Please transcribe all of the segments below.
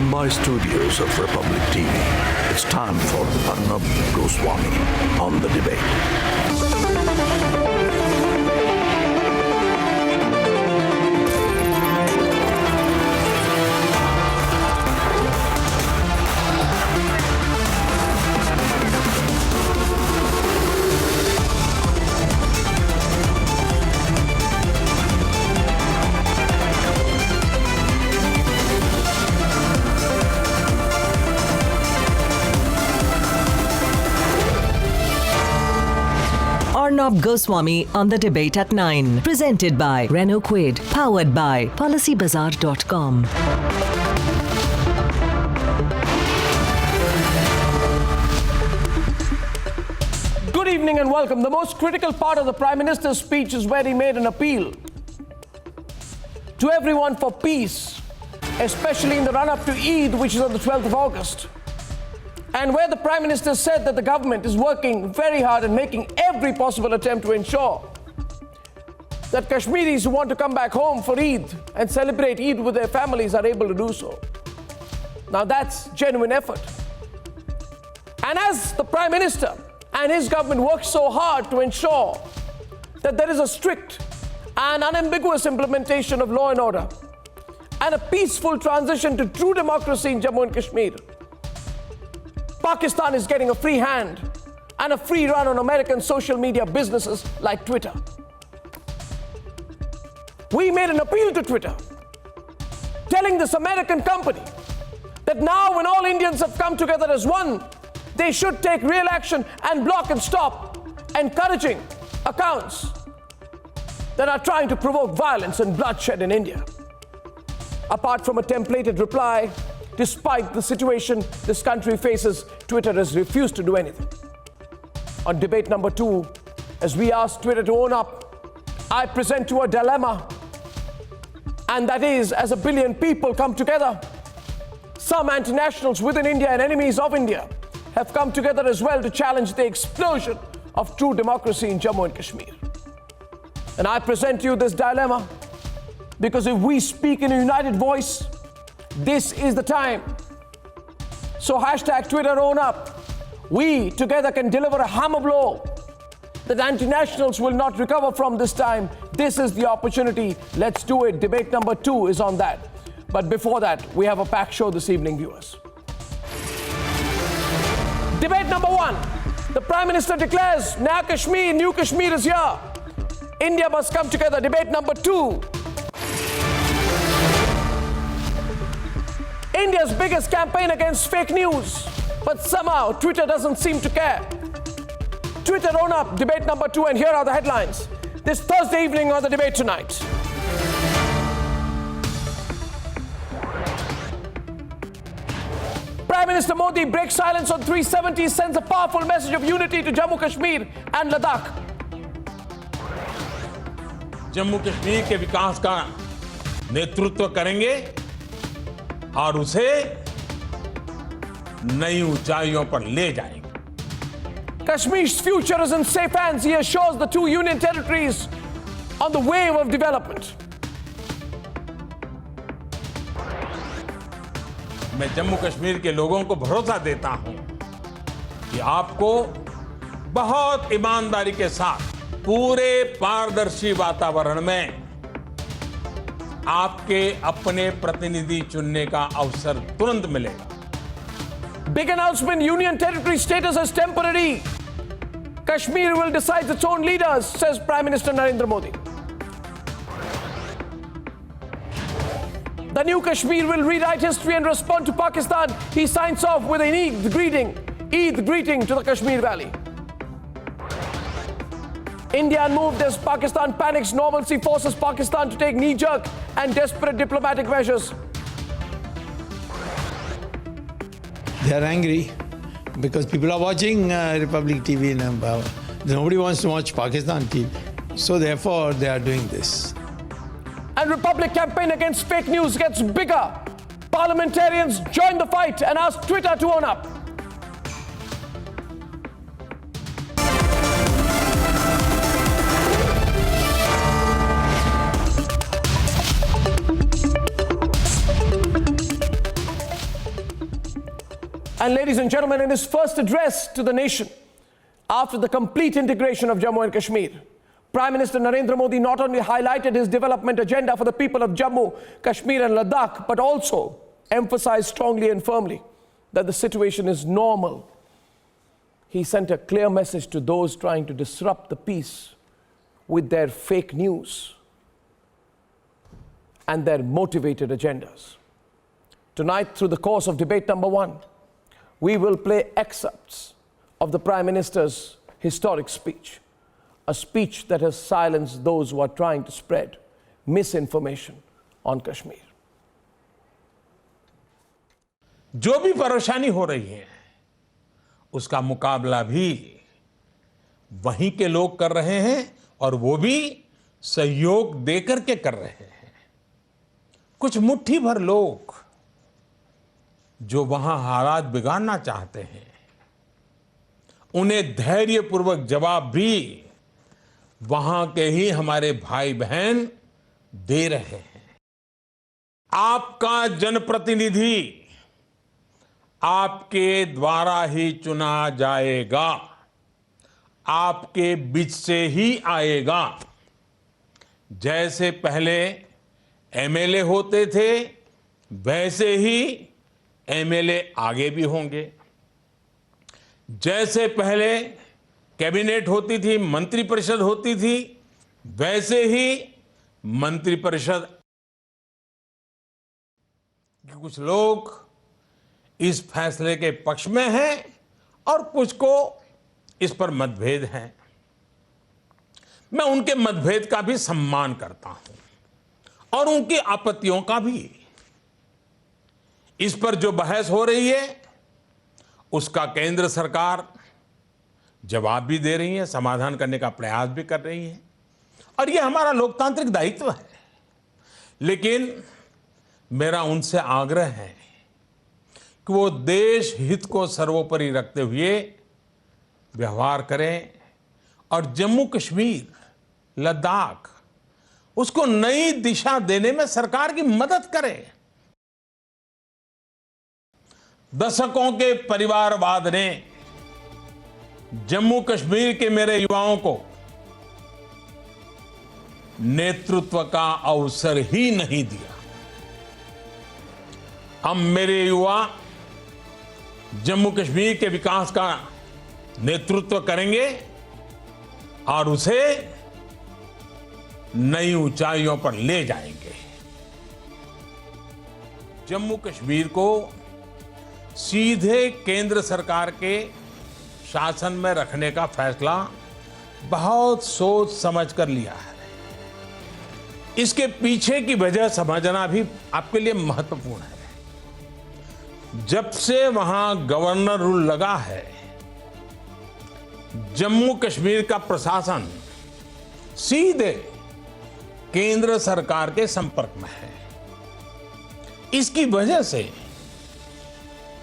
Mumbai studios of Republic TV, it's time for Arnab Goswami on the debate. Arnab Goswami on the debate at 9. Presented by Renault Quid. Powered by PolicyBazaar.com. Good evening and welcome. The most critical part of the Prime Minister's speech is where he made an appeal to everyone for peace, especially in the run-up to Eid, which is on the 12th of August. And where the Prime Minister said that the government is working very hard and making every possible attempt to ensure that Kashmiris who want to come back home for Eid and celebrate Eid with their families are able to do so. Now that's genuine effort. And as the Prime Minister and his government work so hard to ensure that there is a strict and unambiguous implementation of law and order and a peaceful transition to true democracy in Jammu and Kashmir, Pakistan is getting a free hand and a free run on American social media businesses like Twitter. We made an appeal to Twitter, telling this American company that now when all Indians have come together as one, they should take real action and block and stop encouraging accounts that are trying to provoke violence and bloodshed in India. Apart from a templated reply, despite the situation this country faces, Twitter has refused to do anything. On debate number 2, as we ask Twitter to own up, I present you a dilemma. And that is, as a billion people come together, some anti-nationals within India and enemies of India have come together as well to challenge the explosion of true democracy in Jammu and Kashmir. And I present you this dilemma because if we speak in a united voice, this is the time. So hashtag Twitter own up. We together can deliver a hammer blow that anti-nationals will not recover from this time. This is the opportunity. Let's do it. Debate number 2 is on that. But before that, we have a packed show this evening, viewers. Debate number 1. The Prime Minister declares, Naya Kashmir, New Kashmir is here. India must come together. Debate number 2. India's biggest campaign against fake news, but somehow Twitter doesn't seem to care. Twitter own up, debate number 2, and here are the headlines. This Thursday evening on the debate tonight. Prime Minister Modi breaks silence on 370, sends a powerful message of unity to Jammu Kashmir and Ladakh. Jammu Kashmir के विकास का नेतृत्व करेंगे और उसे नई ऊंचाइयों पर ले जाएंगे. Kashmir's future is in safe hands, he assures the 2 union territories on the wave of development. मैं जम्मू कश्मीर के लोगों को भरोसा देता हूं कि आपको बहुत ईमानदारी के साथ पूरे पारदर्शी वातावरण में आपके अपने प्रतिनिधि चुनने का अवसर तुरंत मिलेगा. Big announcement, union territory status as temporary. Kashmir will decide its own leaders, says Prime Minister Narendra Modi. The new Kashmir will rewrite history and respond to Pakistan. He signs off with an Eid greeting to the Kashmir Valley. India unmoved as Pakistan panics. Normalcy forces Pakistan to take knee-jerk and desperate diplomatic measures. They are angry because people are watching Republic TV. Nobody wants to watch Pakistan TV. So therefore, they are doing this. And Republic campaign against fake news gets bigger. Parliamentarians join the fight and ask Twitter to own up. And ladies and gentlemen, in his first address to the nation after the complete integration of Jammu and Kashmir, Prime Minister Narendra Modi not only highlighted his development agenda for the people of Jammu, Kashmir and Ladakh, but also emphasized strongly and firmly that the situation is normal. He sent a clear message to those trying to disrupt the peace with their fake news and their motivated agendas. Tonight, through the course of debate number 1, we will play excerpts of the Prime Minister's historic speech, a speech that has silenced those who are trying to spread misinformation on Kashmir. जो भी परेशानी हो रही है उसका मुकाबला भी वहीं के लोग कर रहे हैं और वो भी सहयोग देकर के कर रहे हैं। कुछ मुट्ठी भर लोग जो वहां हालात बिगाड़ना चाहते हैं उन्हें धैर्यपूर्वक जवाब भी वहां के ही हमारे भाई बहन दे रहे हैं। आपका जनप्रतिनिधि आपके द्वारा ही चुना जाएगा, आपके बीच से ही आएगा। जैसे पहले एमएलए होते थे वैसे ही एमएलए आगे भी होंगे। जैसे पहले कैबिनेट होती थी, मंत्रिपरिषद होती थी, वैसे ही मंत्रिपरिषद। कुछ लोग इस फैसले के पक्ष में हैं और कुछ को इस पर मतभेद है। मैं उनके मतभेद का भी सम्मान करता हूं और उनकी आपत्तियों का भी। इस पर जो बहस हो रही है उसका केंद्र सरकार जवाब भी दे रही है, समाधान करने का प्रयास भी कर रही है और यह हमारा लोकतांत्रिक दायित्व है। लेकिन मेरा उनसे आग्रह है कि वो देश हित को सर्वोपरि रखते हुए व्यवहार करें और जम्मू कश्मीर, लद्दाख उसको नई दिशा देने में सरकार की मदद करें। दशकों के परिवारवाद ने जम्मू कश्मीर के मेरे युवाओं को नेतृत्व का अवसर ही नहीं दिया। अब मेरे युवा जम्मू कश्मीर के विकास का नेतृत्व करेंगे और उसे नई ऊंचाइयों पर ले जाएंगे। जम्मू कश्मीर को सीधे केंद्र सरकार के शासन में रखने का फैसला बहुत सोच समझ कर लिया है। इसके पीछे की वजह समझना भी आपके लिए महत्वपूर्ण है। जब से वहां गवर्नर रूल लगा है, जम्मू कश्मीर का प्रशासन सीधे केंद्र सरकार के संपर्क में है। इसकी वजह से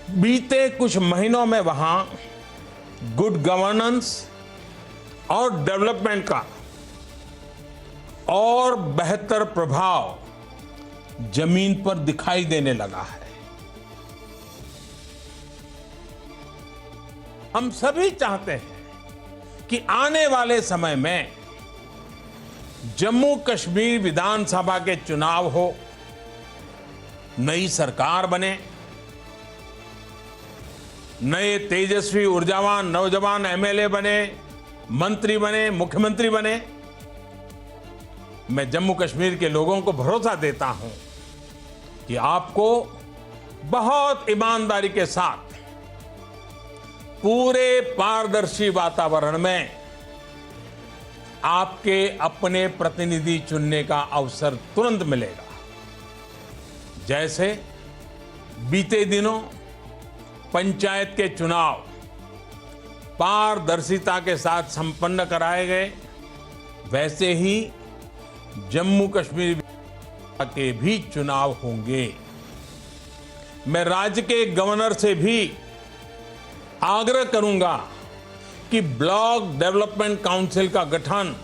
बीते कुछ महीनों में वहां गुड गवर्नेंस और डेवलपमेंट का और बेहतर प्रभाव जमीन पर दिखाई देने लगा है। हम सभी चाहते हैं कि आने वाले समय में जम्मू कश्मीर विधानसभा के चुनाव हो, नई सरकार बने, नए तेजस्वी ऊर्जावान नौजवान एमएलए बने, मंत्री बने, मुख्यमंत्री बने। मैं जम्मू कश्मीर के लोगों को भरोसा देता हूं कि आपको बहुत ईमानदारी के साथ पूरे पारदर्शी वातावरण में आपके अपने प्रतिनिधि चुनने का अवसर तुरंत मिलेगा। जैसे बीते दिनों पंचायत के चुनाव पारदर्शिता के साथ संपन्न कराए गए, वैसे ही जम्मू कश्मीर के भी चुनाव होंगे। मैं राज्य के गवर्नर से भी आग्रह करूंगा कि ब्लॉक डेवलपमेंट काउंसिल का गठन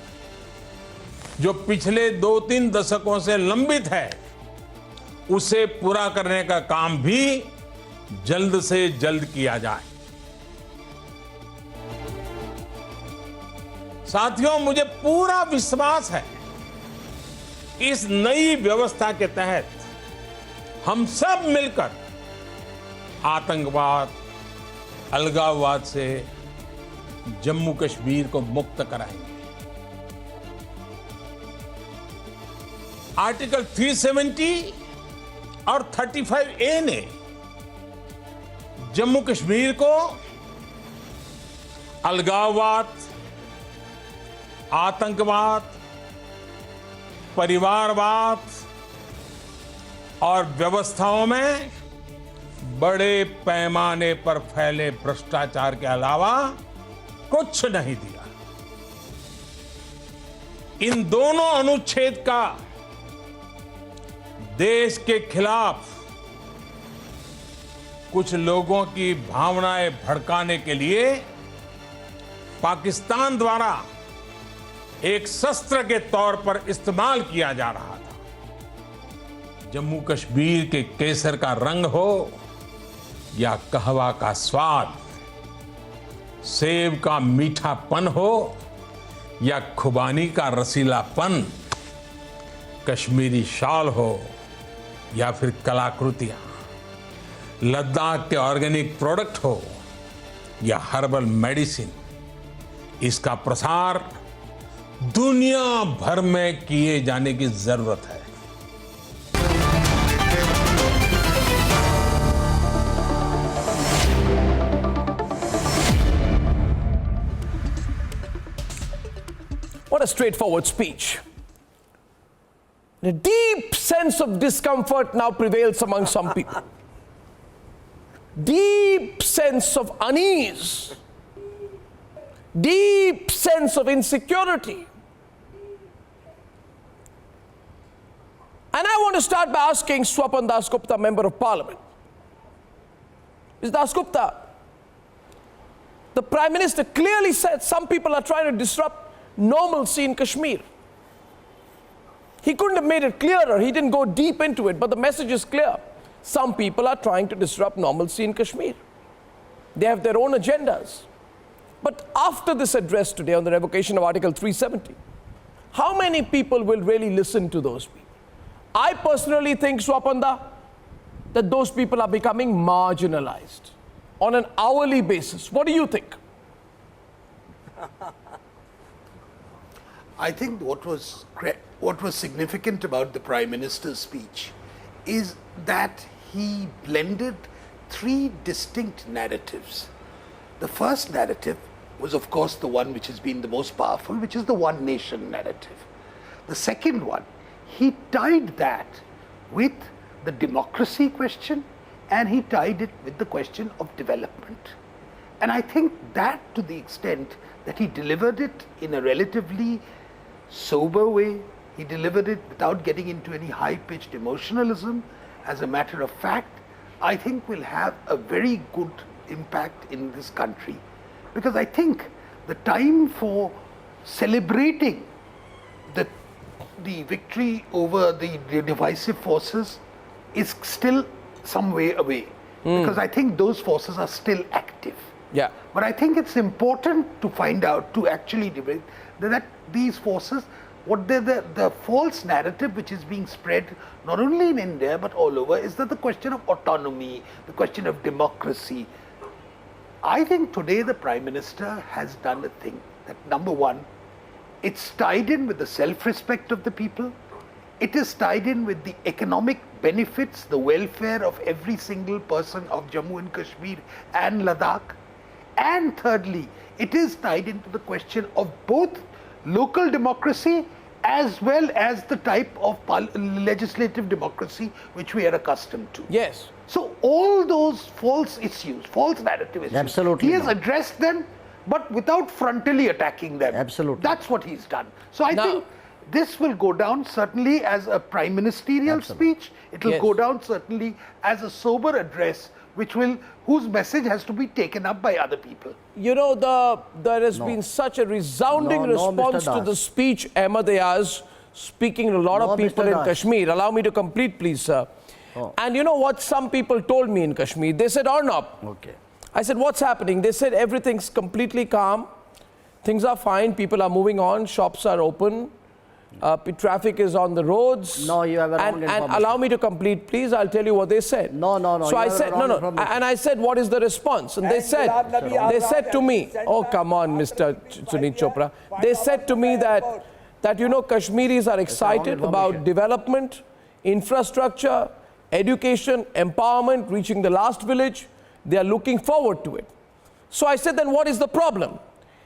जो पिछले 2-3 दशकों से लंबित है, उसे पूरा करने का काम भी जल्द से जल्द किया जाए। साथियों, मुझे पूरा विश्वास है कि इस नई व्यवस्था के तहत हम सब मिलकर आतंकवाद, अलगाववाद से जम्मू कश्मीर को मुक्त कराएंगे। आर्टिकल 370 और 35A ने जम्मू कश्मीर को अलगाववाद, आतंकवाद, परिवारवाद और व्यवस्थाओं में बड़े पैमाने पर फैले भ्रष्टाचार के अलावा कुछ नहीं दिया। इन दोनों अनुच्छेद का देश के खिलाफ कुछ लोगों की भावनाएं भड़काने के लिए पाकिस्तान द्वारा एक शस्त्र के तौर पर इस्तेमाल किया जा रहा था। जम्मू कश्मीर के केसर का रंग हो या कहवा का स्वाद, सेब का मीठापन हो या खुबानी का रसीलापन, कश्मीरी शॉल हो या फिर कलाकृतियां, लद्दाख के ऑर्गेनिक प्रोडक्ट हो या हर्बल मेडिसिन, इसका प्रसार दुनिया भर में किए जाने की जरूरत है। What a straightforward speech. A deep sense of discomfort now prevails among some people. Deep sense of unease. Deep sense of insecurity. And I want to start by asking Swapan Dasgupta, Member of Parliament. Ms. Dasgupta, the Prime Minister clearly said some people are trying to disrupt normalcy in Kashmir. He couldn't have made it clearer. He didn't go deep into it, but the message is clear. Some people are trying to disrupt normalcy in Kashmir. They have their own agendas. But after this address today on the revocation of Article 370, how many people will really listen to those people? I personally think, Swapanda, that those people are becoming marginalized on an hourly basis. What do you think? I think what was significant about the Prime Minister's speech is that he blended three distinct narratives. The first narrative was, of course, the one which has been the most powerful, which is the one nation narrative. The second one, he tied that with the democracy question, and he tied it with the question of development. And I think that, to the extent that he delivered it in a relatively sober way, he delivered it without getting into any high-pitched emotionalism, as a matter of fact, I think will have a very good impact in this country. Because I think the time for celebrating the victory over the divisive forces is still some way away. Because I think those forces are still active. Yeah. But I think it's important to find out, to actually debate, that these forces, what the false narrative which is being spread not only in India but all over, is that the question of autonomy, the question of democracy. I think today the Prime Minister has done a thing that, number one, it's tied in with the self-respect of the people. It is tied in with the economic benefits, the welfare of every single person of Jammu and Kashmir and Ladakh. And thirdly, it is tied into the question of both local democracy as well as the type of legislative democracy which we are accustomed to. Yes. So all those false issues, false narrative issues, Absolutely he has not. addressed them, but without frontally attacking them. Absolutely. That's what he's done. So I Now- think this will go down certainly as a prime ministerial Absolutely. speech. It will Yes. go down certainly as a sober address, whose message has to be taken up by other people. You know, there has been such a resounding No, response Mr. to the Das. speech Ahmed Ayaz speaking to a lot No, of people Mr. in Das. Kashmir. Allow me to complete, please, sir. And you know what some people told me in Kashmir? They said, Arnab. Okay. I said, what's happening? They said, everything's completely calm. Things are fine. People are moving on. Shops are open. Traffic is on the roads. No, you have a wrong information. And allow me to complete, please. I'll tell you what they said. No. So I said, no. And I said, what is the response? And they said to me, oh, come on, Mr. Sunit Chopra. They said to me that you know, Kashmiris are excited about development, infrastructure, education, empowerment, reaching the last village. They are looking forward to it. So I said, then what is the problem?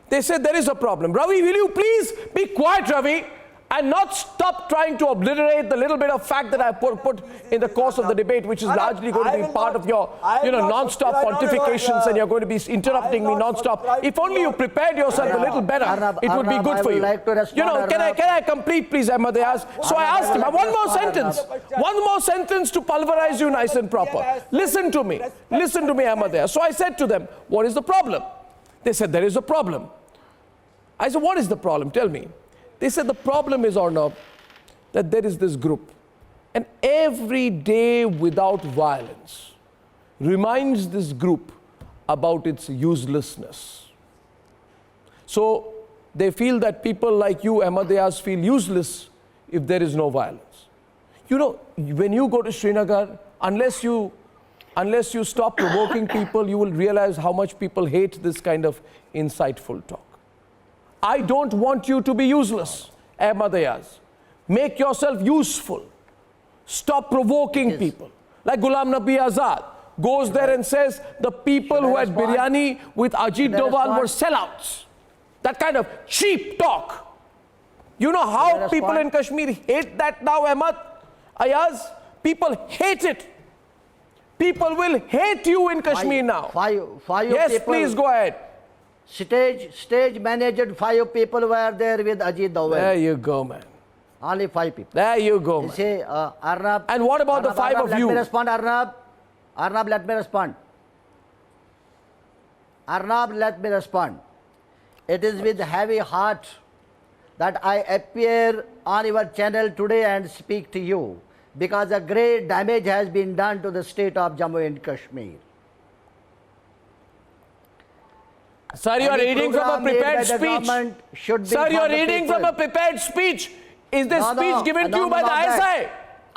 They said, there is a problem. Ravi, will you please be quiet, Ravi, and not stop trying to obliterate the little bit of fact that I put in the course of the debate, which is largely going to be part of your, non-stop pontifications, and you're going to be interrupting me non-stop. If only you prepared yourself a little better, it would be good for you. Can I complete, please, Ahmed Ayaz? So I asked him, one more sentence to pulverize you nice and proper. Listen to me, Ahmed Ayaz. So I said to them, what is the problem? They said, there is a problem. I said, what is the problem? Tell me. They said the problem is, Arnab, that there is this group, and every day without violence reminds this group about its uselessness. So they feel that people like you, Ahmed Ayaz, feel useless if there is no violence. You know, when you go to Srinagar, unless you stop provoking people, you will realize how much people hate this kind of insightful talk. I don't want you to be useless, Ahmed Ayaz. Make yourself useful. Stop provoking people. Like Ghulam Nabi Azad goes there and says the people who had biryani with Ajit Doval were sellouts. That kind of cheap talk. You know how people in Kashmir hate that now, Ahmed Ayaz? People hate it. People will hate you in Kashmir now. Yes, people, please go ahead. Stage managed 5 people were there with Ajit Doval. There you go, man. Only 5 people. There you go, man. Say, Arnab. And what about the 5 of you? Let me respond, Arnab. Arnab, let me respond. Arnab, let me respond. It is with heavy heart that I appear on your channel today and speak to you, because a great damage has been done to the state of Jammu and Kashmir. Sir, you are reading from a prepared speech. Sir, you are reading from a prepared speech. Is this speech given to you by the ISI?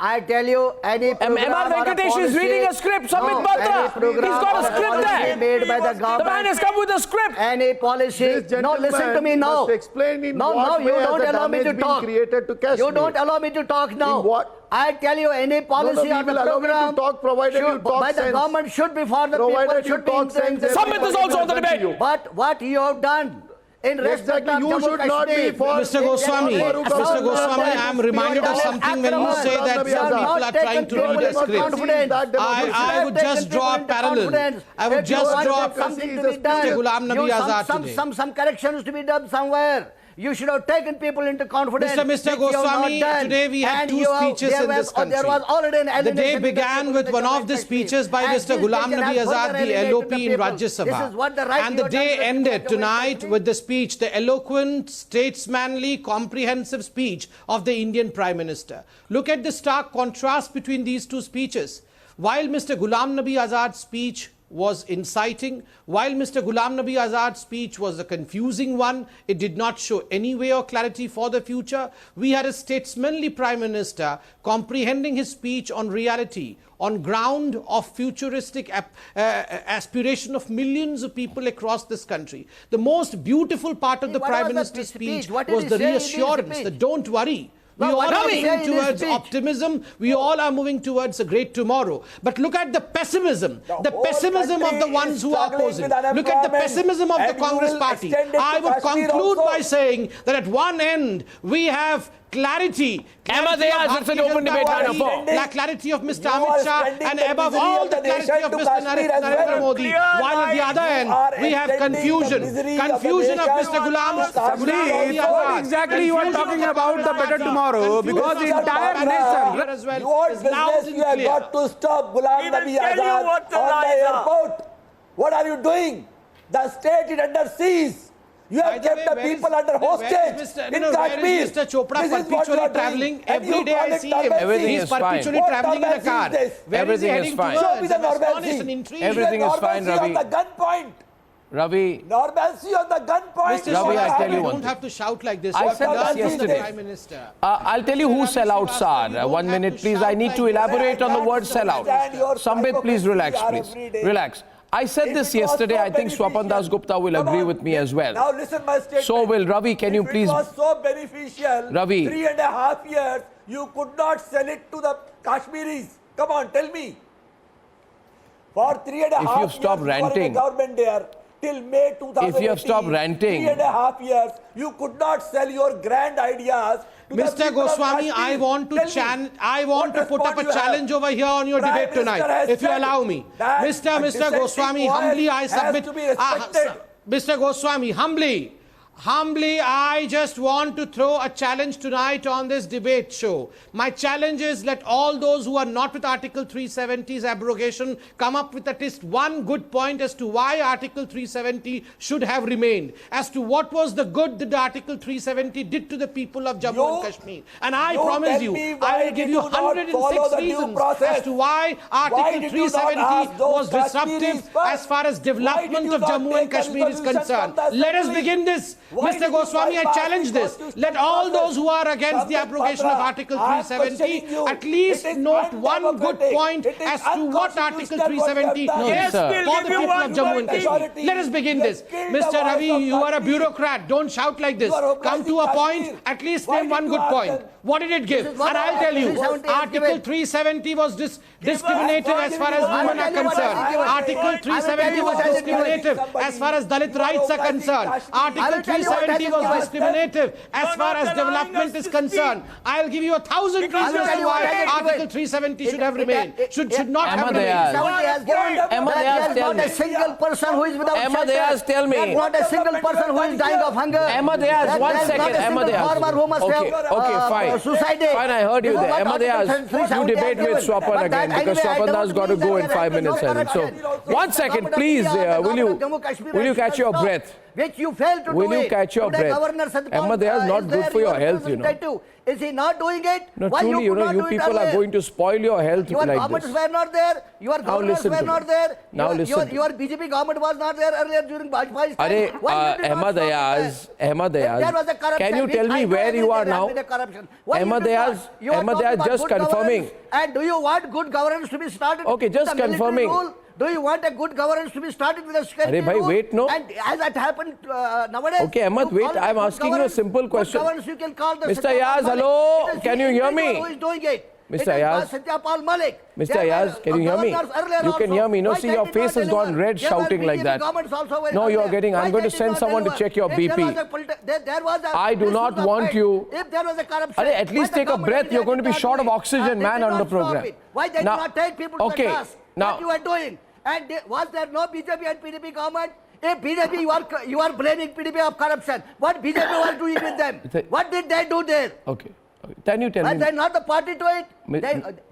I tell you, any program M.R. Venkatesh is reading a script. Samit Batra, he's got a script there. Made by the government. The man has come with a script. Any policy. No, listen to me now. No, you don't allow me to talk. You don't allow me to talk now. I tell you, any policy of the program by the government should be for the people, should be intensive. Samit is also on the debate. But what you have done, in respect of Jammu Kashmir, Mr. Goswami, I am reminded of something when you say that some people are trying to read a script. I would just draw a parallel. I would just draw something to be done. Mr. Ghulam Nabi Azad today. Some corrections to be done somewhere. You should have taken people into confidence. Mr. Goswami, today we had 2 speeches in this country. The day began with one of the speeches by Mr. Ghulam Nabi Azad, the LOP in Rajya Sabha. And the day ended tonight with the speech, the eloquent, statesmanly, comprehensive speech of the Indian Prime Minister. Look at the stark contrast between these 2 speeches. While Mr. Ghulam Nabi Azad's speech was inciting, while Mr. Ghulam Nabi Azad's speech was a confusing one, it did not show any way or clarity for the future. We had a statesmanly Prime Minister comprehending his speech on reality, on ground of futuristic aspiration of millions of people across this country. The most beautiful part of the Prime Minister's speech was the reassurance that don't worry. We all are moving towards optimism. We all are moving towards a great tomorrow. But look at the pessimism. The pessimism of the ones who are opposing. Look at the pessimism of the Congress party. I would conclude by saying that at one end we have clarity. Ahmed Ayaz, it's an open debate. The clarity of Mr. Amit Shah, and above all the clarity of Mr. Narendra Modi. While at the other end, we have confusion. Confusion of Mr. Ghulam Nabi Azad. What exactly you are talking about the better tomorrow? Because the entire nation. What business you have got to stop Ghulam Nabi Azad on the airport? What are you doing? The state is under siege. You have kept the people under hostage in Kashmir. Mr. Chopra perpetually traveling? Every day I see him. He's perpetually traveling in a car. Where is he heading towards? Show me the normalcy. Everything is fine, Ravi. On the gunpoint. Ravi. Normalcy on the gunpoint. Mr. Ravi, I tell you one don't have to shout like this. I said that yesterday. Prime Minister. I'll tell you who sellouts are. 1 minute, please. I need to elaborate on the word sellout. Sambit, please relax, please. Relax. I said this yesterday. I think Swapan Das Gupta will agree with me as well. Now listen my statement. So will Ravi. Can you please? It was so beneficial. Ravi. 3.5 years. You could not sell it to the Kashmiris. Come on, tell me. For 3.5 years, if you stop ranting, government there till May 2018. If you have stopped ranting, 3.5 years, you could not sell your grand ideas. Mr. Goswami, I want to put up a challenge over here on your debate tonight, if you allow me. Mr. Goswami, humbly I submit. Mr. Goswami, humbly, I just want to throw a challenge tonight on this debate show. My challenge is, let all those who are not with Article 370's abrogation come up with at least one good point as to why Article 370 should have remained, as to what was the good that Article 370 did to the people of Jammu and Kashmir. And I promise you, I will give you 106 reasons as to why Article 370 was disruptive as far as development of Jammu and Kashmir is concerned. Let us begin this. Mr. Goswami, I challenge this. Let all those who are against the abrogation of Article 370 at least note one good point as to what Article 370 is for the people of Jammu and Kashmir. Let us begin this. Mr. Ravi, you are a bureaucrat. Don't shout like this. Come to a point. At least name one good point. What did it give? And I'll tell you, Article 370 was discriminative as far as women are concerned. Article 370 was discriminative as far as Dalit rights are concerned. Article 370 was discriminative as far as development is concerned. I'll give you 1,000 reasons why Article 370 should have remained. Should not have remained. Ahmad, tell me. Not a single person who is without Ahmad, tell me. Not a single person who is dying of hunger. Ahmad, 1 second. Ahmad, okay, fine. Suicide. Fine, I heard you there. Ahmad, you debate with Swapan again because Swapan has got to go in 5 minutes. So, 1 second, please. Will you catch your breath? Which you failed to do. Will you catch your breath? Ahmad, not good for your health, you know. Is he not doing it? No, truly, you people are going to spoil your health like this. Your governments were not there. Your governors were not there. Now listen. Your BJP government was not there earlier during Bajpayee's time. Ahmad Ayaz, can you tell me where you are now? Ahmad Ayaz, just confirming. And do you want good governance to be started? Okay, just confirming. Do you want a good governance to be started with a security rule? Wait, no. And as that happened nowadays. Okay, Ahmad, wait. I'm asking you a simple question. You can call the Mr. Ayaz, hello. Can you hear me? Who is doing it? Mr. Ayaz. Mr. Ayaz, can you hear me? You can hear me. No, see, your face has gone red shouting like that. No, you are getting. I'm going to send someone to check your BP. I do not want you. If there was a corruption, at least take a breath. You're going to be short of oxygen, man, on the program. Why did you not take people to the task? Now, what you are doing? And was there no BJP and PDP government? If BJP, you are blaming PDP of corruption. What BJP was doing with them? What did they do there? Okay. Can you tell me? Were they not the party to it?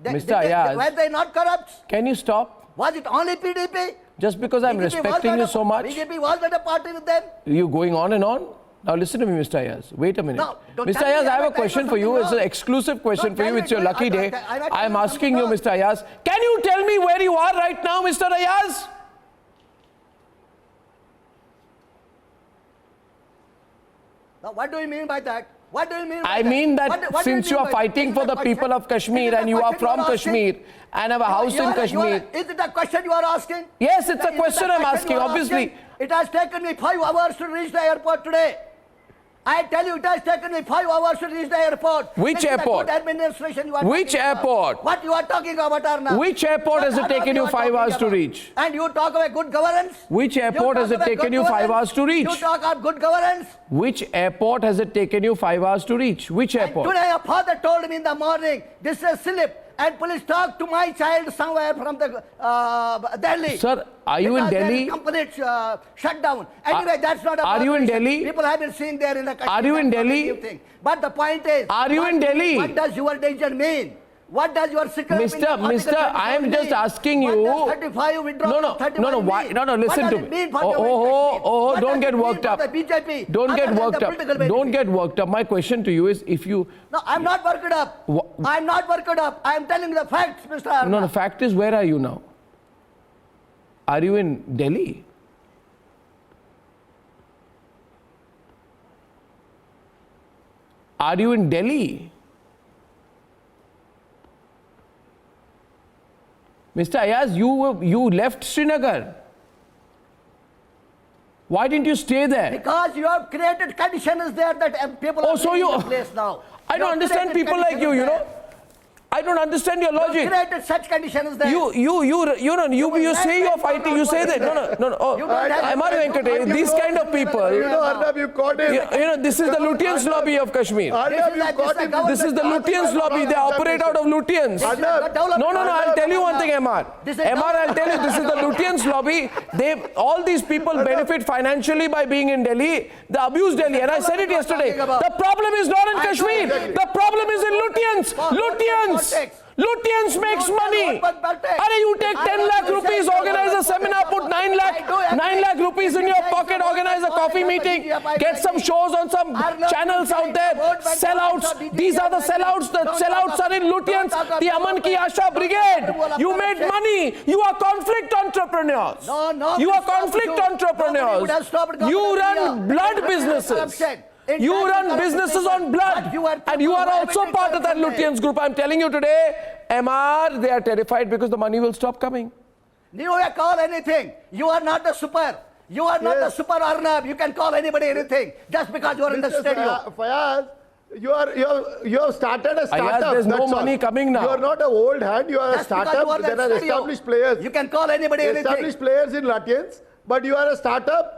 Mr. Ayaz. Were they not corrupt? Can you stop? Was it only PDP? Just because I'm respecting you so much. BJP was not a party with them? You going on and on? Now listen to me, Mr. Ayaz. Wait a minute. No, Mr. Ayaz, I have a question for you. It's an exclusive question for you. It's your lucky day. I am asking you, Mr. Ayaz. Can you tell me where you are right now, Mr. Ayaz? Now, what do you mean by that? What do you mean by I mean that since you are fighting for the people of Kashmir and you are from Kashmir and have a house in Kashmir. Is it a question you are asking? Yes, it's a question I'm asking, obviously. It has taken me 5 hours to reach the airport today. I tell you, it has taken me 5 hours to reach the airport. Which airport? Good administration you are Which airport? About. What you are talking about, Arnab? Which airport has it taken you 5 hours to reach? And you talk about good governance? Which airport has it taken you 5 hours to reach? You talk about good governance? Which airport has it taken you 5 hours to reach? Which airport? And today, a father told me in the morning, this is a slip. And police talk to my child somewhere from the Delhi. Sir, are you in Delhi? Complete shutdown. Anyway, that's not a Are you in Delhi? People have been seeing there in the Kashmir. Are you in Delhi? But the point is, are you in Delhi? What does your decision mean? What does your secret? Mister, I am just asking you. What does 35 withdraw? No. Why? No. Listen to me. Don't get worked up. Don't get worked up. Don't get worked up. My question to you is, if you. No, I'm not worked up. I'm not worked up. I'm telling the facts, Mr. Arnab. No, the fact is, where are you now? Are you in Delhi? Are you in Delhi? Mr. Ayaz, you left Srinagar. Why didn't you stay there? Because you have created conditions there that people are in the place now. I don't understand people like you, you know. I don't understand your logic. You created such conditions there. You say you're fighting, you say that. No. Amar Venkate, these kind of people. You know, Arnab, you caught him. You know, this is the Lutyens lobby of Kashmir. Arnab, you caught him. This is the Lutyens lobby. They operate out of Lutyens. No, I'll tell you one thing, Amar. I'll tell you, this is the Lutyens lobby. All these people benefit financially by being in Delhi. They abuse Delhi. And I said it yesterday. The problem is not in Kashmir. The problem is in Lutyens. Lutyens makes money. You take 10 lakh rupees, organize a seminar, put 9 lakh rupees in your pocket, organize a coffee meeting, get some shows on some channels out there, sellouts. These are the sellouts. The sellouts are in Lutyens, the Aman Ki Asha Brigade. You made money. You are conflict entrepreneurs. You are conflict entrepreneurs. You run blood businesses. You run businesses on blood, and you are also part of that Lutyens group. I'm telling you today, MR, they are terrified because the money will stop coming. You can call anything. You are not the super. You are not the super Arnab. You can call anybody anything just because you are in the studio. Fayaz, you have started a startup. Ayaz, there's no money coming now. You are not an old hand. You are a startup. There are established players. You can call anybody anything. Established players in Lutyens, but you are a startup.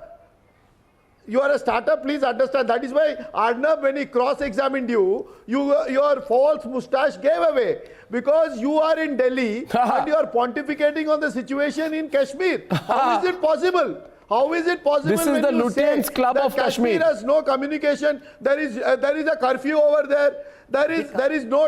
You are a startup, please understand. That is why Arnab, when he cross-examined you, your false moustache gave away. Because you are in Delhi and you are pontificating on the situation in Kashmir. How is it possible? How is it possible? This is the Lutyens Club of Kashmir. Kashmir has no communication. There is a curfew over there. There is no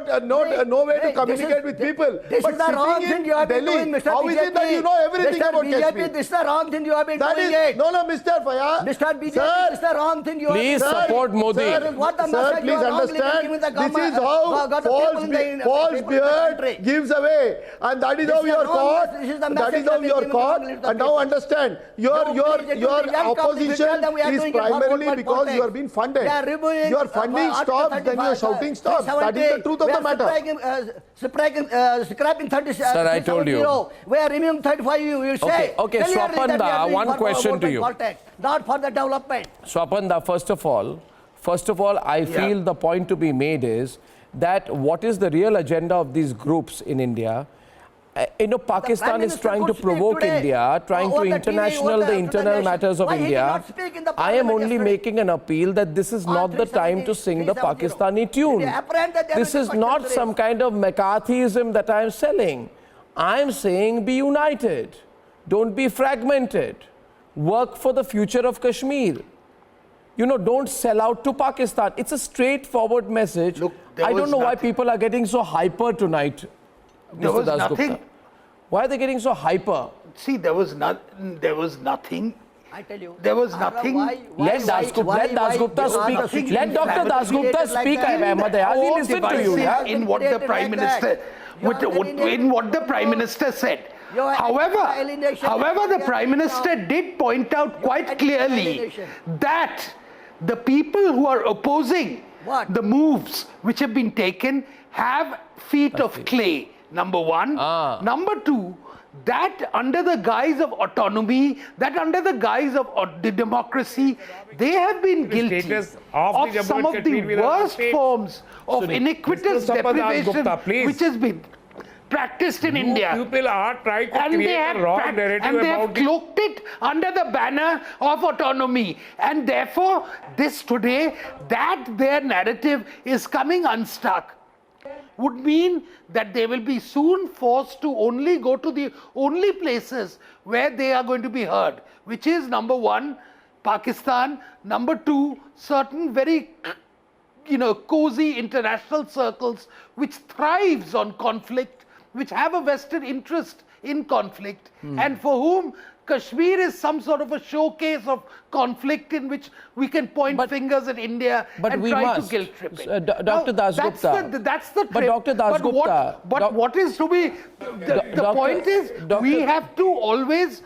way to communicate with people. This is the wrong thing you have been doing, Mr. How is it that you know everything about Kashmir? This is the wrong thing you have been doing. No, Mr. Fayaz. Mr. BJP, this is the wrong thing you have been doing. Please support Modi. Sir, please understand. This is how false beard gives away. And that is how you are caught. That is how you are caught. And now understand, your opposition is primarily because you are being funded. Your funding stops, then your shouting stops. That is the truth of the matter. Scrapping 30. Sir, I told you. We are removing 35. You say. Okay, Swapanda, one question to you. Not for the development. Swapanda, first of all, I feel the point to be made is that what is the real agenda of these groups in India? Pakistan is trying to provoke India, trying to international the internal matters of India. I am only making an appeal that this is not the time to sing the Pakistani tune. This is not some kind of McCarthyism that I am selling. I am saying be united. Don't be fragmented. Work for the future of Kashmir. Don't sell out to Pakistan. It's a straightforward message. Look, I don't know why people are getting so hyper tonight. There was nothing. Why are they getting so hyper? See, there was nothing. I tell you. There was nothing. Let Dasgupta speak. Let Dr. Dasgupta speak. Listen to you. In what the Prime Minister, in what the Prime Minister said. However, the Prime Minister did point out quite clearly that the people who are opposing the moves which have been taken have feet of clay. Number one. Number two, that under the guise of autonomy, that under the guise of the democracy, they have been guilty of some of the worst forms of iniquitous deprivation which has been practiced in India. People are trying to create a wrong narrative and they have cloaked it under the banner of autonomy. And therefore, this today, that their narrative is coming unstuck, would mean that they will be soon forced to only go to the only places where they are going to be heard, which is number one, Pakistan, number two, certain very cozy international circles which thrives on conflict, which have a vested interest in conflict, and for whom Kashmir is some sort of a showcase of conflict in which we can point fingers at India and try to guilt trip it. Dr. Dasgupta. That's the trip. But Dr. Dasgupta. But what is to be, the point is, we have to always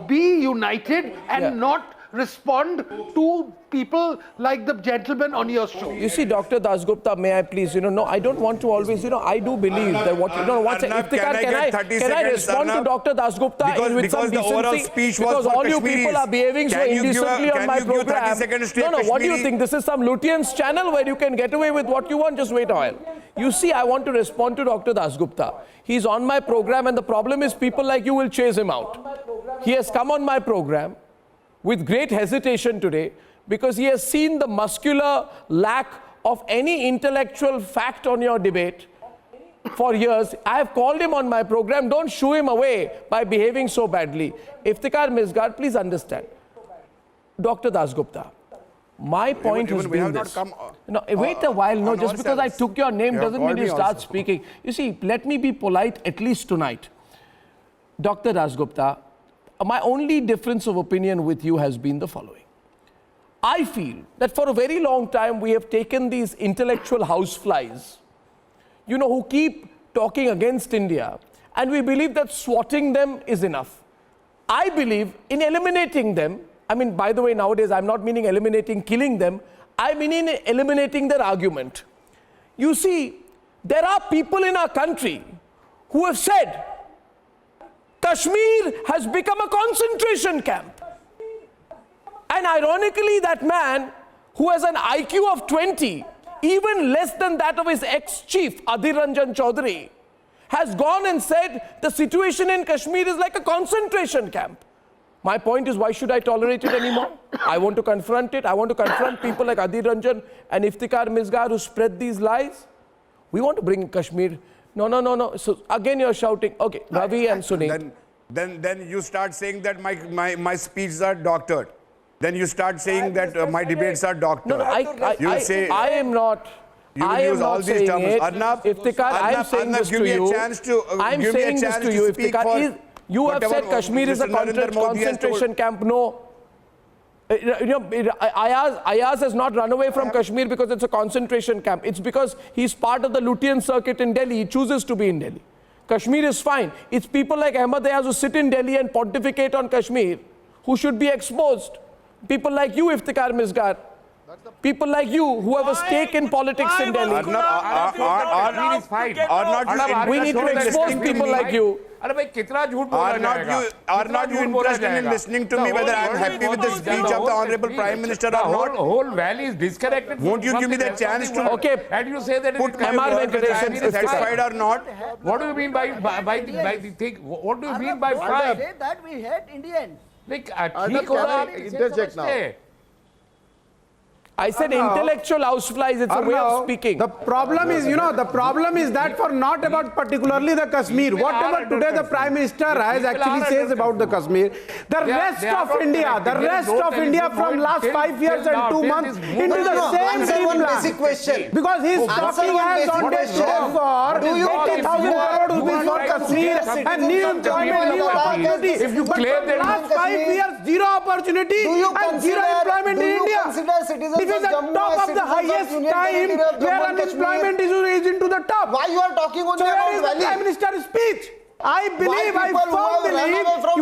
be united and not respond to people like the gentleman on your show. You see, Dr. Dasgupta, may I please, no, I don't want to always, I do believe that what, Arnab, can I respond to Dr. Dasgupta with some decency? Because all you people are behaving so indecently on my program. No, what do you think? This is some Lutyens channel where you can get away with what you want? Just wait a while. You see, I want to respond to Dr. Dasgupta. He's on my program, and the problem is people like you will chase him out. He has come on my program with great hesitation today because he has seen the muscular lack of any intellectual fact on your debate for years. I have called him on my program. Don't shoo him away by behaving so badly. Iftikhar Misgar, please understand. Dr. Dasgupta, my point has been this. No, wait a while. No, just because I took your name doesn't mean you start speaking. You see, let me be polite at least tonight. Dr. Dasgupta, my only difference of opinion with you has been the following. I feel that for a very long time we have taken these intellectual houseflies, who keep talking against India, and we believe that swatting them is enough. I believe in eliminating them. I mean, by the way, nowadays I'm not meaning eliminating, killing them. I mean in eliminating their argument. You see, there are people in our country who have said, Kashmir has become a concentration camp. And ironically, that man who has an IQ of 20, even less than that of his ex-chief, Adhir Ranjan Chaudhary, has gone and said the situation in Kashmir is like a concentration camp. My point is, why should I tolerate it anymore? I want to confront it. I want to confront people like Adhir Ranjan and Iftikhar Misgar who spread these lies. We want to bring Kashmir. No. So again you're shouting. Okay, Ravi and Sunil. Then you start saying that my speeches are doctored. Then you start saying that my debates are doctored. No, I am not. I am not saying it. Arnab, Iftikhar, I am saying this to you. I am saying this to you, Iftikhar. You have said Kashmir is a concentration camp. No. Ayaz has not run away from Kashmir because it's a concentration camp. It's because he's part of the Lutyen circuit in Delhi. He chooses to be in Delhi. Kashmir is fine. It's people like Ahmad Ayaz who sit in Delhi and pontificate on Kashmir who should be exposed. People like you, Iftikhar Misgar. People like you who have a stake in politics in Delhi. We need to expose people like you. Are not you interested in listening to me whether I am happy with the speech of the Honorable Prime Minister or not? The whole valley is disconnected. Won't you give me the chance to and you say that put my words whether I am satisfied or not? What do you mean by the thing? What do you mean by fight? Say that we hate Indians. Interject now. I said intellectual houseflies, it's a way of speaking. The problem is, the problem is that for not about particularly the Kashmir, whatever today the Prime Minister has actually says about the Kashmir, the rest of India from last 5 years and 2 months into the same dream plan. Because he's talking as on the show for 80,000 crore rupees for Kashmir and new employment, new opportunity. If you claim that last 5 years, zero opportunity and zero employment in India. It is the top of the highest time where unemployment is into the top. Why you are talking only about Valley? So where is the Prime Minister's speech? I firmly believe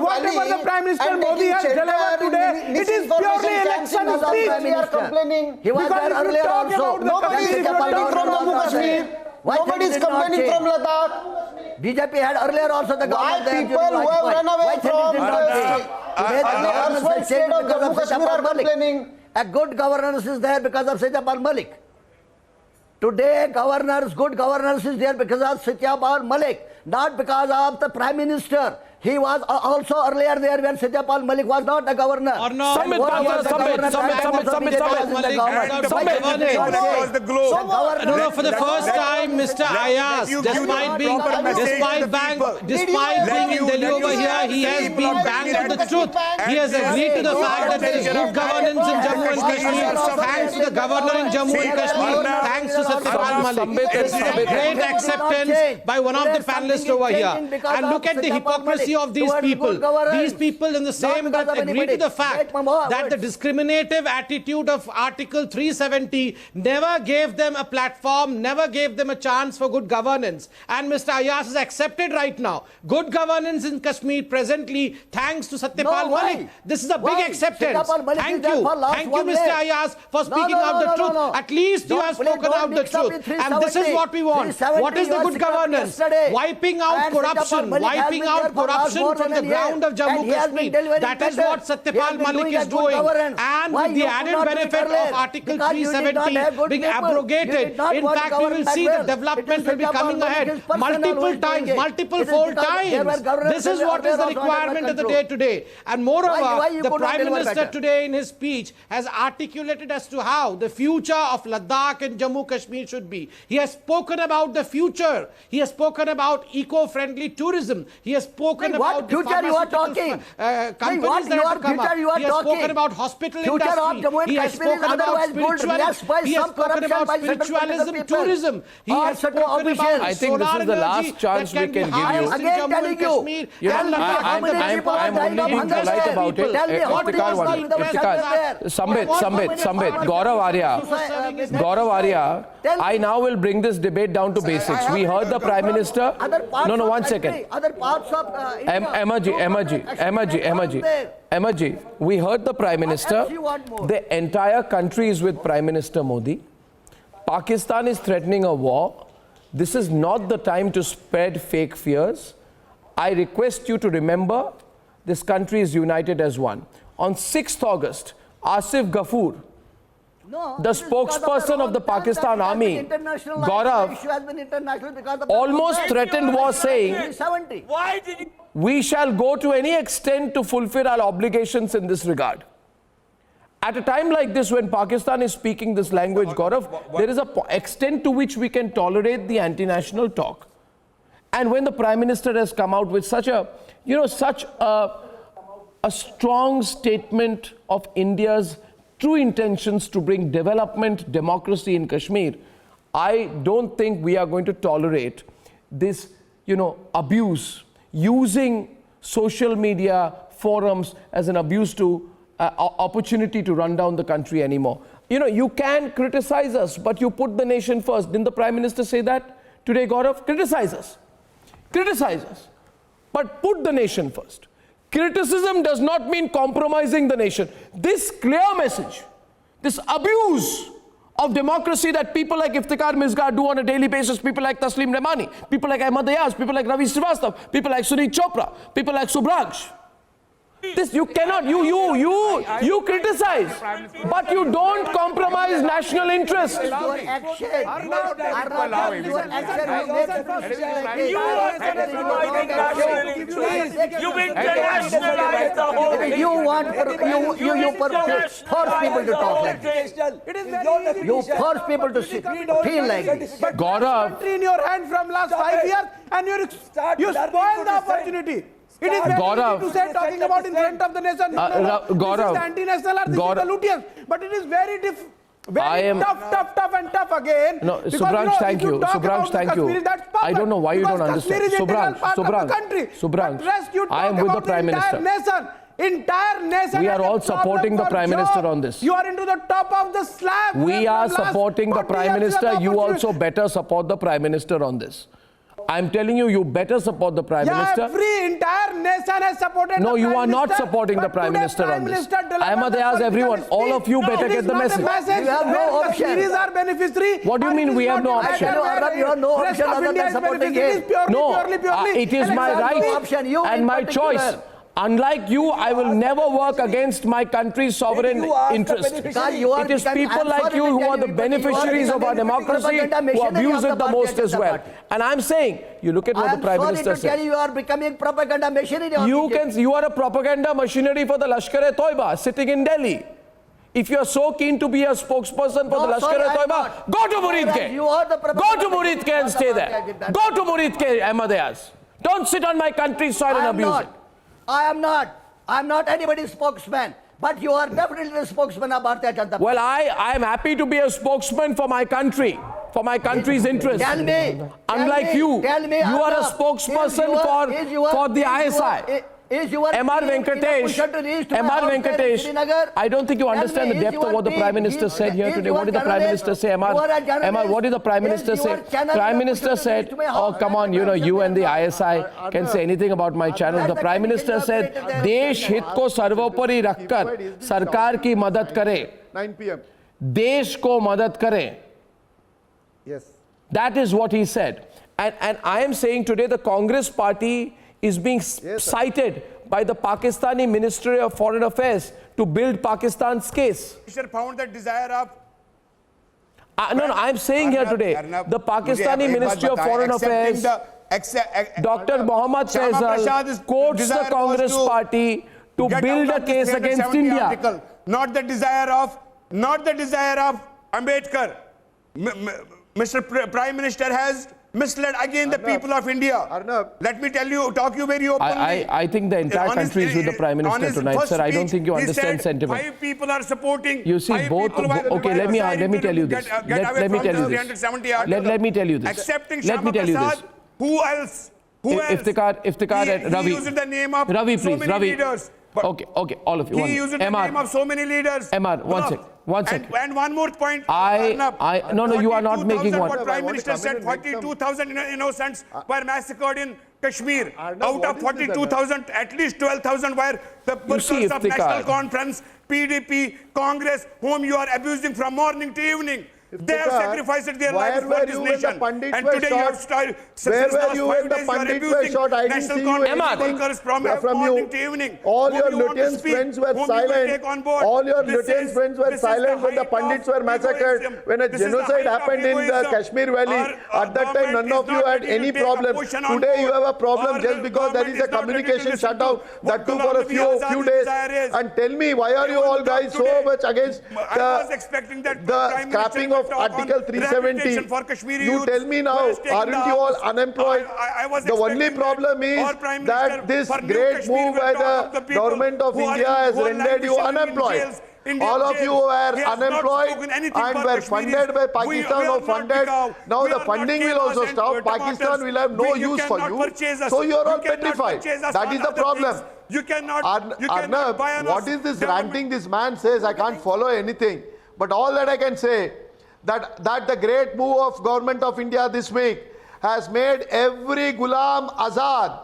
whatever the Prime Minister Modi has delivered today, it is purely election speech. He was there earlier also. Nobody is complaining from Jammu Kashmir. Nobody is complaining from Ladakh. BJP had earlier also the government there. People who have run away from the state of Jammu Kashmir are complaining. A good governance is there because of Satyapal Malik. Today, good governance is there because of Satyapal Malik, not because of the Prime Minister. He was also earlier there when Satyapal Malik was not the governor. Arnab, Summit, No, for the first time, Mr. Ayaz, despite being in Delhi over here, he has been banged to the truth. He has agreed to the fact that there is good governance in Jammu and Kashmir, thanks to the governor in Jammu and Kashmir, thanks to Satyapal Malik. This is a great acceptance by one of the panelists over here. And look at the hypocrisy of these people. These people in the same breath agree to the fact that the discriminative attitude of Article 370 never gave them a platform, never gave them a chance for good governance. And Mr. Ayaz has accepted right now good governance in Kashmir presently thanks to Satyapal Malik. This is a big acceptance. Thank you. Thank you, Mr. Ayaz, for speaking out the truth. At least you have spoken out the truth. And this is what we want. What is the good governance? Wiping out corruption. Wiping out corruption from the ground of Jammu Kashmir. That is what Satyapal Malik is doing. And with the added benefit of Article 370 being abrogated, in fact, we will see the development will be coming ahead multiple times, multiple fold times. This is what is the requirement of the day today. And moreover, the Prime Minister today in his speech has articulated as to how the future of Ladakh and Jammu Kashmir should be. He has spoken about the future. He has spoken about eco-friendly tourism. He has spoken about the pharmaceutical companies that have come up. He has spoken about hospital industry. He has spoken about spiritualism. He has spoken about spiritualism tourism. He has spoken about I think this is the last chance we can give you. Again telling you. I'm only being polite about it. Sambit, Gaurav Arya, I now will bring this debate down to basics. We heard the Prime Minister. No, 1 second. Emma Ji, we heard the Prime Minister. The entire country is with Prime Minister Modi. Pakistan is threatening a war. This is not the time to spread fake fears. I request you to remember this country is united as one. On 6th August, Asif Ghafoor, the spokesperson of the Pakistan Army, Gaurav, almost threatened war saying, we shall go to any extent to fulfill our obligations in this regard. At a time like this, when Pakistan is speaking this language, Gaurav, there is an extent to which we can tolerate the anti-national talk. And when the Prime Minister has come out with such a strong statement of India's true intentions to bring development, democracy in Kashmir, I don't think we are going to tolerate this, abuse, using social media forums as an abuse to opportunity to run down the country anymore. You can criticize us, but you put the nation first. Didn't the Prime Minister say that today, Gaurav? Criticize us, but put the nation first. Criticism does not mean compromising the nation. This clear message, this abuse of democracy that people like Iftikhar Misgar do on a daily basis, people like Taslim Rahmani, people like Ahmad Ayaz, people like Ravi Srivastava, people like Sunit Chopra, people like Subhransh. This you cannot, you criticize, but you don't compromise national interest. You force people to talk like this. You force people to feel like this. Gaurav, in your hand from last 5 years, and you spoil the opportunity. It is very easy to say talking about in front of the nation. This is anti-national or this is the Lutians. But it is very tough again. No, Subhransh, thank you. Subhransh, thank you. I don't know why you don't understand. Subhransh, I am with the Prime Minister. Entire nation. We are all supporting the Prime Minister on this. You are into the top of the slab. We are supporting the Prime Minister. You also better support the Prime Minister on this. I'm telling you, you better support the Prime Minister. Every entire nation has supported No, the you Prime are not Minister, supporting the Prime Minister on this. Ahmad Ayaz, everyone, all of you better get the message. You have no option. Are beneficiary. What do you mean we have no option? You have no option other than supporting him. No, it is my right and my choice. Unlike you, I will never work against my country's sovereign interests. It is people like you who are the beneficiaries of our democracy who abuse it the most as well. And I'm saying, you look at what the Prime Minister said. You are becoming propaganda machinery. You are a propaganda machinery for the Lashkar-e-Toiba sitting in Delhi. If you are so keen to be a spokesperson for the Lashkar-e-Toiba, go to Muridke. Go to Muridke and stay there. Go to Muridke, Ahmadiyas. Don't sit on my country's soil and abuse it. I am not. I am not anybody's spokesman. But you are definitely the spokesman of Bharatiya Janata Party. Well, I am happy to be a spokesman for my country, for my country's interests. Tell me. Unlike you, you are a spokesperson for the ISI. M.R. Venkatesh, I don't think you understand the depth of what the Prime Minister said here today. What did the Prime Minister say, M.R.? What did the Prime Minister say? Prime Minister said, oh, come on, you and the ISI can say anything about my channel. The Prime Minister said, देश हित को सर्वोपरि रखकर सरकार की मदद करे. 9 p.m. देश को मदद करे. Yes. That is what he said. And I am saying today the Congress party is being cited by the Pakistani Ministry of Foreign Affairs to build Pakistan's case. Found that desire of... no, I'm saying here today, the Pakistani Ministry of Foreign Affairs, Dr. Mohammad Faisal quotes the Congress party to build a case against India. Not the desire of Ambedkar. Mr. Prime Minister has misled again the people of India. Arnab. Let me tell you, talk you very openly. I think the entire country is with the Prime Minister tonight, sir. I don't think you understand sentiment. 5 people are supporting. You see, both. Okay, let me tell you this. Let me tell you this. Let me tell you this. Accepting Let me tell you this. Who else? Iftikhar and Ravi. He used the name of Ravi, so please. many Ravi. leaders. Okay, all of you. He used the name of so many leaders. MR, one second. And one more point. No, you are not making one. What Prime Minister said, 42,000 innocents were massacred in Kashmir. Out of 42,000, at least 12,000 were the workers of National Conference, PDP, Congress, whom you are abusing from morning to evening. They have sacrificed their lives for this nation. And today you have started. Where were you when the Pandits were shot? I didn't see you anything from you. All your lieutenants' friends were silent. All your lieutenants' friends were silent when the Pandits were massacred. When a genocide happened in the Kashmir Valley, at that time none of you had any problem. Today you have a problem just because there is a communication shutdown that took for a few days. And tell me, why are you all guys so much against the scrapping of Article 370? You tell me now, aren't you all unemployed? The only problem is that this great move by the government of India has rendered you unemployed. All of you were unemployed and were funded by Pakistan or funded. Now the funding will also stop. Pakistan will have no use for you. So you are all petrified. That is the problem. Arnab, what is this ranting this man says? I can't follow anything. But all that I can say, that the great move of government of India this week has made every Ghulam Azad.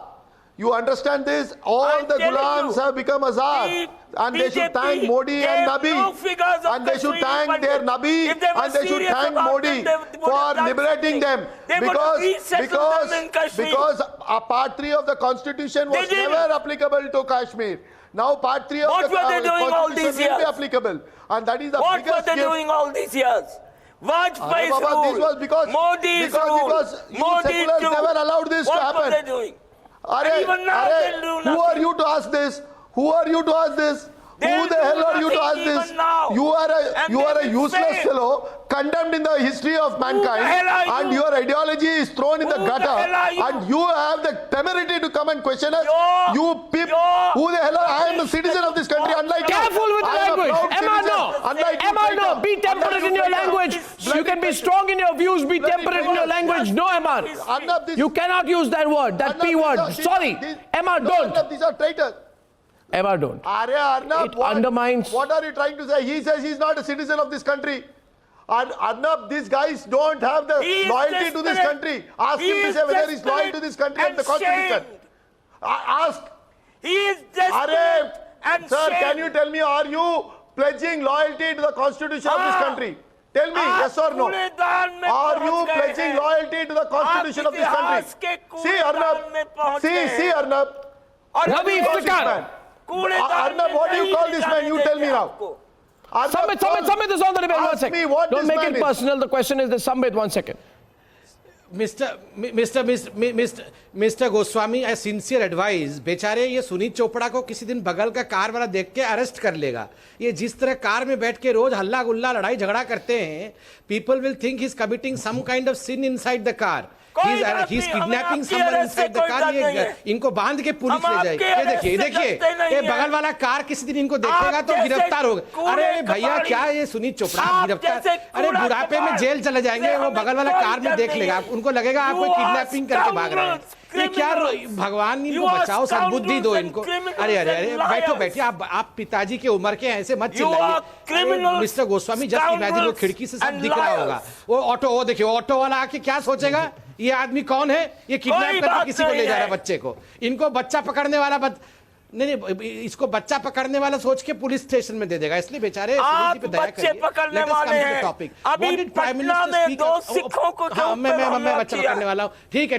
You understand this? All the Ghulams have become Azad. And they should thank Modi and Nabi. And they should thank their Nabi. And they should thank Modi for liberating them. Because Part 3 of the Constitution was never applicable to Kashmir. Now Part 3 of the Constitution will be applicable. And that is the biggest gift. What were they doing all these years? Vajpayee's rule. This was because Modi's rule. Modi never allowed this to happen. What were they doing? Even now they'll do nothing. Who are you to ask this? Who are you to ask this? Who the hell are you to ask this? You are a useless fellow, condemned in the history of mankind, and your ideology is thrown in the gutter, and you have the temerity to come and question us. You people, who the hell are I am the citizen of this country, unlike you. Careful with the language. MR, no. Be temperate in your language. You can be strong in your views, be temperate in your language. No, MR. You cannot use that word, that P word. Sorry. MR, don't. These are traitors. Ever don't. Arnab, it undermines. What are you trying to say? He says he's not a citizen of this country. Arnab, these guys don't have the loyalty to this country. Ask him to say whether he's loyal to this country and the Constitution. Ask. He is desperate and sir, can you tell me, are you pledging loyalty to the Constitution of this country? Tell me, yes or no. Are you pledging loyalty to the Constitution of this country? See, Arnab. Ravi Iftikhar. Arnab, what do you call this man? You tell me now. Sambit is on the debate. One Ask second. me what Don't this make man it is. personal. The question is the Sambit. 1 second. Mr. Goswami, a sincere advice. बेचारे ये सुनीत चोपड़ा को किसी दिन बगल का car वाला देख के अरेस्ट कर लेगा. ये जिस तरह कार में बैठ के रोज हल्ला गुल्ला लड़ाई झगड़ा करते हैं, people will think he's committing some kind of sin inside the car. He's kidnapping someone inside the car. ये इनको बांध के पुलिस ले जाएगी. ये देखिए ये बगल वाला कार किसी दिन इनको देखेगा तो गिरफ्तार होगा. अरे भैया क्या ये सुनीत चोपड़ा गिरफ्तार? अरे बुढ़ापे में जेल चले जाएंगे. वो बगल वाला कार में देख लेगा. उनको लगेगा आप कोई किडनैपिंग करके भाग रहे हैं. ये क्या भगवान इनको बचाओ, सद्बुद्धि दो इनको. अरे अरे अरे बैठो बैठिए. आप पिताजी की उम्र के ऐसे मत चिल्लाइए. मिस्टर गोस्वामी, जस्ट इमेजिन वो खिड़की से सब दिख रहा होगा. वो ऑटो, वो देखिए ऑटो वाला आके क्या सोचेगा, ये आदमी कौन है, ये किडनैप करके किसी को ले जा रहा है बच्चे को. इनको बच्चा पकड़ने वाला नहीं, इसको बच्चा पकड़ने वाला सोच के पुलिस स्टेशन में दे देगा. इसलिए बेचारे आप बच्चे पकड़ने वाले हैं. अभी पटना में 2 सिखों को मैं बच्चा पकड़ने वाला हूँ. ठीक है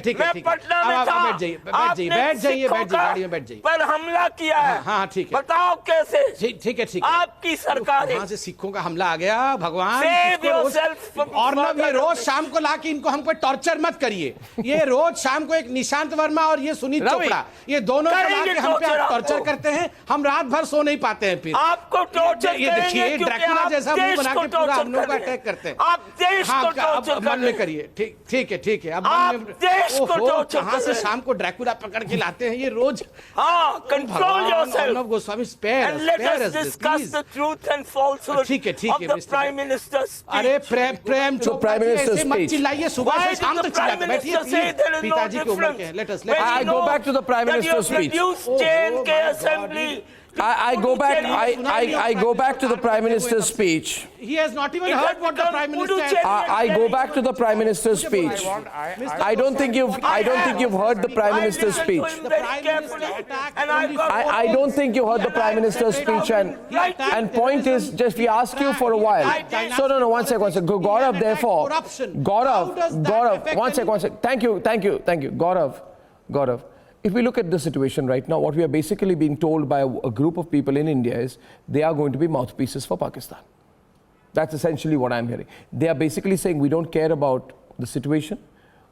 बैठ जाइए गाड़ी में बैठ जाइए. पर हमला किया है. हाँ ठीक है, बताओ कैसे. ठीक है आपकी सरकार वहां से सिखों का हमला आ गया. भगवान और ना ये रोज शाम को लाके इनको हमको टॉर्चर मत करिए. ये रोज शाम को एक निशांत वर्मा और ये सुनीत चोपड़ा, ये दोनों हम पे टॉर्चर करते हैं. हम रात भर सो नहीं पाते हैं. फिर आपको टॉर्चर ये देखिए ड्रैकुला जैसा मुंह बना के पूरा हम लोग को अटैक करते हैं. आप देश को टॉर्चर मन में करिए. ठीक है. अब आप देश को टॉर्चर कहां से शाम को ड्रैकुला पकड़ के लाते हैं ये रोज. Control yourself. Arnab Goswami spare us discuss the truth and falsehood. ठीक है द प्राइम मिनिस्टर. अरे प्रेम चोपड़ा ऐसे मत चिल्लाइए. सुबह से शाम तक चिल्लाते. बैठिए, पिताजी की उम्र के हैं. Let us I go back to the Prime Minister's speech. Assembly. I go back to the Prime Minister's speech. He has not even heard what the Prime Minister said. I go back to the Prime Minister's speech. I don't think you've heard the Prime Minister's speech. I don't think you heard the Prime Minister's speech. And point is, just we ask you for a while. So no, 1 second. Gaurav, therefore, Gaurav, 1 second. Thank you. Gaurav. If we look at the situation right now, what we are basically being told by a group of people in India is they are going to be mouthpieces for Pakistan. That's essentially what I'm hearing. They are basically saying we don't care about the situation.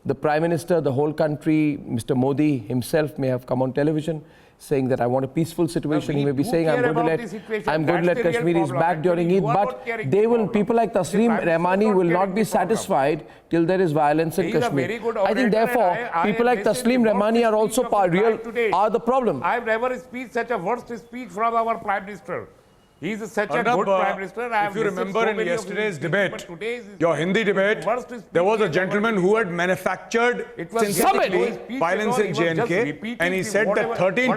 The Prime Minister, the whole country, Mr. Modi himself may have come on television saying that I want a peaceful situation. He may be saying I'm going to let Kashmiris back during Eid, but people like Taslim Rahmani will not be satisfied till there is violence in Kashmir. I think therefore people like Taslim Rahmani are also are the problem. I've never seen such a worst speech from our Prime Minister. He is such a good Prime Minister. If you remember in yesterday's debate, your Hindi debate, there was a gentleman who had manufactured synthetically violence in J&K, and he said that 13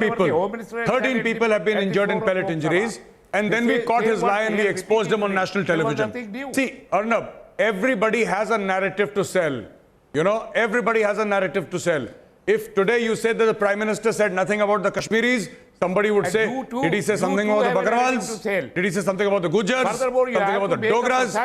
people have been injured in pellet injuries, and then we caught his lie and we exposed him on national television. See, Arnab, everybody has a narrative to sell. Everybody has a narrative to sell. If today you said that the Prime Minister said nothing about the Kashmiris, somebody would say, did he say something about the Bakarwals? Did he say something about the Gujars? Something about the Dogras?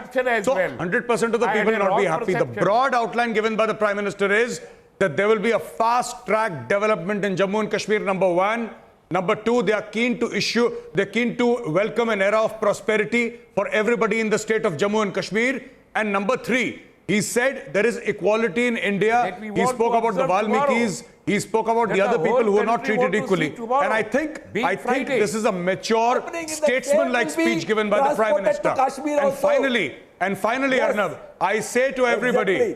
So 100% of the people will not be happy. The broad outline given by the Prime Minister is that there will be a fast-track development in Jammu and Kashmir, number one. Number two, they are keen to welcome an era of prosperity for everybody in the state of Jammu and Kashmir. And number three, he said there is equality in India. He spoke about the Valmikis. He spoke about the other people who are not treated equally. And I think this is a mature, statesman-like speech given by the Prime Minister. And finally, Arnab, I say to everybody,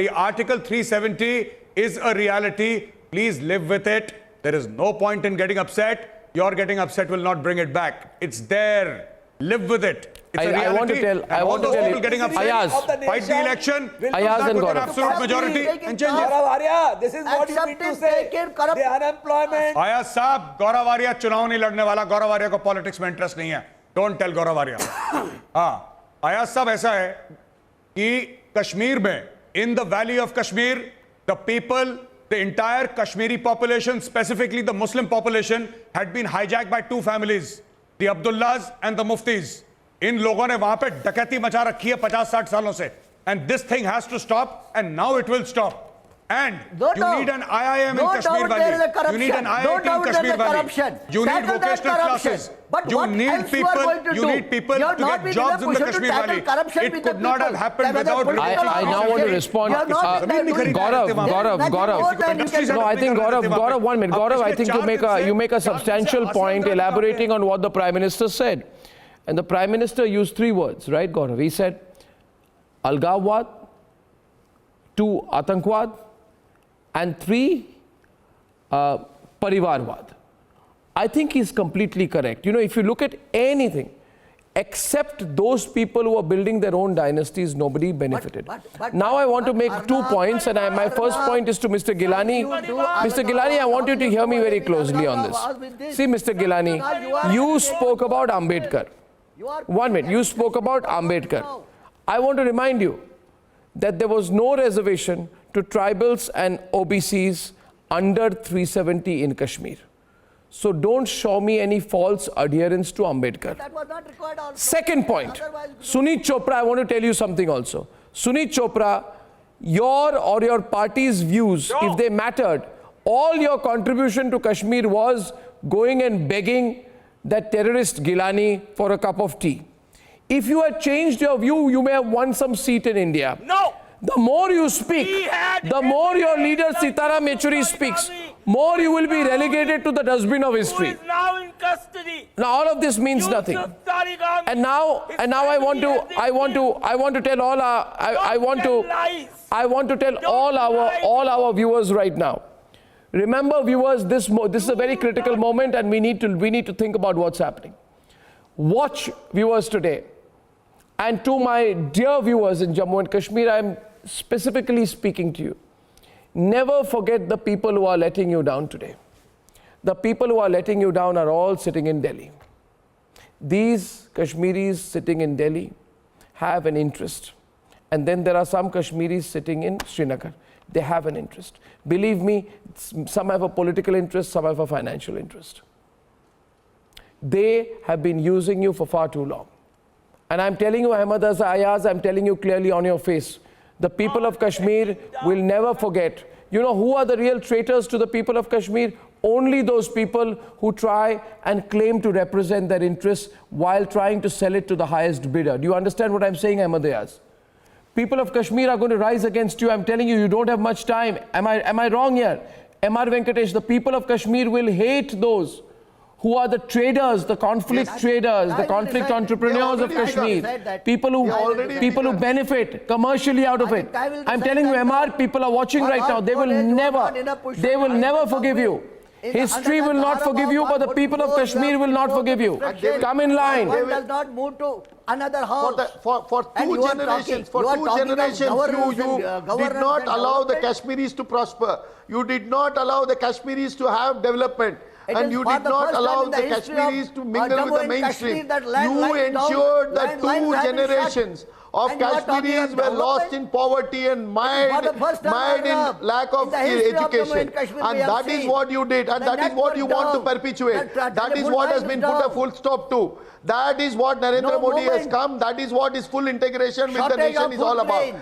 Article 370 is a reality. Please live with it. There is no point in getting upset. Your getting upset will not bring it back. It's there. Live with it. It's a reality. I want to tell you, getting upset, fight the election, Ayaz and Gaurav. absolute majority and change it. Gaurav Arya, this is what you mean to say. The unemployment. Ayaz साहब, Gaurav Arya चुनाव नहीं लड़ने वाला. Gaurav Arya को politics में interest नहीं है. Don't tell Gaurav Arya. हाँ, Ayaz साहब ऐसा है कि कश्मीर में, in the valley of Kashmir, the people, the entire Kashmiri population, specifically the Muslim population, had been hijacked by two families, the Abdullahs and the Muftis. इन लोगों ने वहां पे डकैती मचा रखी है 50-60 सालों से. And this thing has to stop, and now it will stop. And you need an IIM in Kashmir Valley. You need an IIT in Kashmir Valley. You need vocational classes. You need people to get jobs in the Kashmir Valley. It could not have happened without... I now want to respond. Gaurav. No, I think Gaurav, 1 minute. Gaurav, I think you make a substantial point elaborating on what the Prime Minister said. And the Prime Minister used 3 words, right, Gaurav? He said, Algawad, 2, Atankwad, and 3, Parivarwad. I think he's completely correct. You know, if you look at anything, except those people who are building their own dynasties, nobody benefited. Now I want to make 2 points, and my first point is to Mr. Gilani. Mr. Gilani, I want you to hear me very closely on this. See, Mr. Gilani, you spoke about Ambedkar. 1 minute, you spoke about Ambedkar. I want to remind you that there was no reservation to tribals and OBCs under 370 in Kashmir. So don't show me any false adherence to Ambedkar. That was not required also. Second point, Sunit Chopra, I want to tell you something also. Sunit Chopra, your party's views, if they mattered, all your contribution to Kashmir was going and begging that terrorist Gilani for a cup of tea. If you had changed your view, you may have won some seat in India. No! The more you speak, the more your leader Sitaram Yechuri speaks, more you will be relegated to the dustbin of history. Who is now in custody? Now all of this means nothing. And now I want to tell all our viewers right now. Remember, viewers, this is a very critical moment, and we need to think about what's happening. Watch, viewers, today. And to my dear viewers in Jammu and Kashmir, I'm specifically speaking to you. Never forget the people who are letting you down today. The people who are letting you down are all sitting in Delhi. These Kashmiris sitting in Delhi have an interest. And then there are some Kashmiris sitting in Srinagar. They have an interest. Believe me, some have a political interest, some have a financial interest. They have been using you for far too long. And I'm telling you, Ahmad Ayaz, I'm telling you clearly on your face, the people of Kashmir will never forget. You know who are the real traitors to the people of Kashmir? Only those people who try and claim to represent their interests while trying to sell it to the highest bidder. Do you understand what I'm saying, Ahmad Ayaz? People of Kashmir are going to rise against you. I'm telling you, you don't have much time. Am I wrong here? M.R. Venkatesh, the people of Kashmir will hate those who are the traders, the conflict traders, the conflict entrepreneurs of Kashmir, people who benefit commercially out of it. I'm telling you, MR, people are watching right now. They will never forgive you. History will not forgive you, but the people of Kashmir will not forgive you. Come in line. One does not move to another house. For two generations, you did not allow the Kashmiris to prosper. You did not allow the Kashmiris to have development. And you did not allow the Kashmiris to mingle with the mainstream. You ensured that 2 generations of Kashmiris were lost in poverty and mired in lack of education. And that is what you did, and that is what you want to perpetuate. That is what has been put a full stop to. That is what Narendra Modi has come. That is what his full integration with the nation is all about.